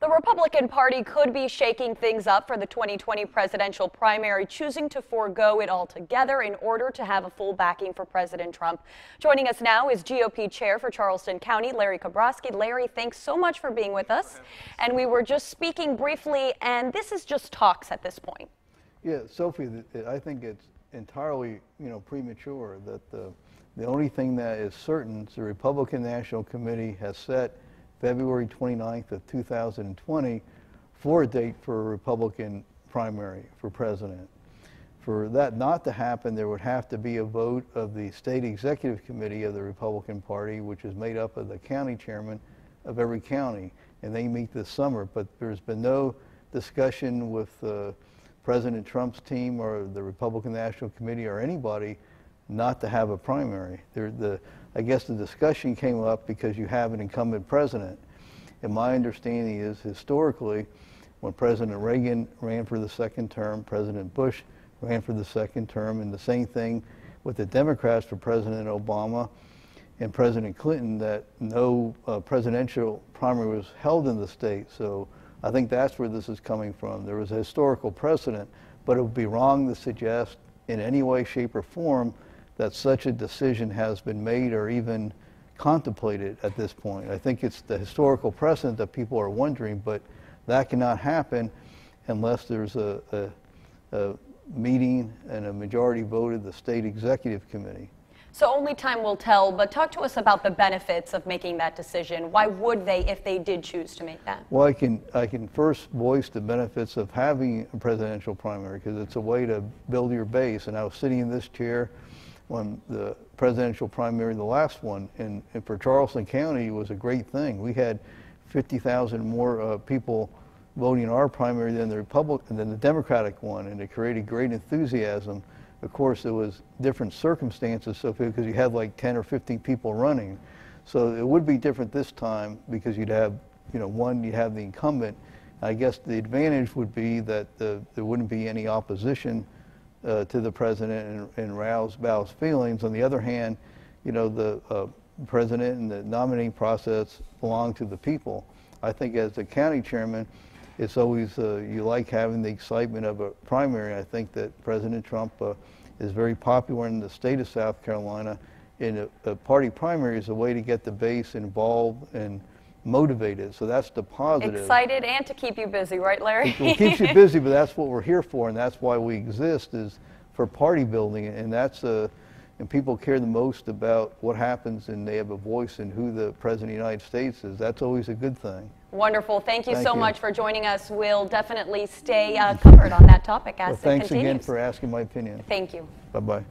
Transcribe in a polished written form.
The Republican Party could be shaking things up for the 2020 presidential primary, choosing to forego it altogether in order to have a full backing for President Trump. Joining us now is GOP Chair for Charleston County, Larry Kabrowski. Larry, thanks so much for being with us. And we were just speaking briefly, and this is just talks at this point. Yeah, Sophie, I think it's entirely, premature. That the only thing that is certain is the Republican National Committee has set February 29th of 2020 for a date for a Republican primary for president. For that not to happen, there would have to be a vote of the state executive committee of the Republican Party, which is made up of the county chairman of every county, and they meet this summer. But there's been no discussion with President Trump's team or the Republican National Committee or anybody not to have a primary. I guess the discussion came up because you have an incumbent president. And my understanding is historically, when President Reagan ran for the second term, President Bush ran for the second term, and the same thing with the Democrats for President Obama and President Clinton, that no presidential primary was held in the state. So I think that's where this is coming from. There was a historical precedent, but it would be wrong to suggest in any way, shape, or form that such a decision has been made or even contemplated at this point. I think it's the historical precedent that people are wondering, but that cannot happen unless there's a meeting and a majority vote of the state executive committee. So only time will tell, but talk to us about the benefits of making that decision. Why would they if they did choose to make that? Well, I can first voice the benefits of having a presidential primary, because it's a way to build your base. And I was sitting in this chair when the presidential primary, the last one, and for Charleston County, it was a great thing. We had 50,000 more people voting in our primary than the Democratic one, and it created great enthusiasm. Of course, it was different circumstances, so because you had like 10 or 15 people running, so it would be different this time because you'd have, you'd have the incumbent. I guess the advantage would be that there wouldn't be any opposition to the president and rouse feelings. On the other hand, the president and the nominating process belong to the people. I think as the county chairman, it's always, you like having the excitement of a primary. I think that President Trump is very popular in the state of South Carolina, and a party primary is a way to get the base involved and motivated. So that's the positive. Excited and to keep you busy, right, Larry? It keeps you busy, but that's what we're here for, and that's why we exist, is for party building, and that's and people care the most about what happens, and they have a voice in who the President of the United States is. That's always a good thing. Wonderful. Thank you so much for joining us. We'll definitely stay covered on that topic as it continues. Thanks again for asking my opinion. Thank you. Bye-bye.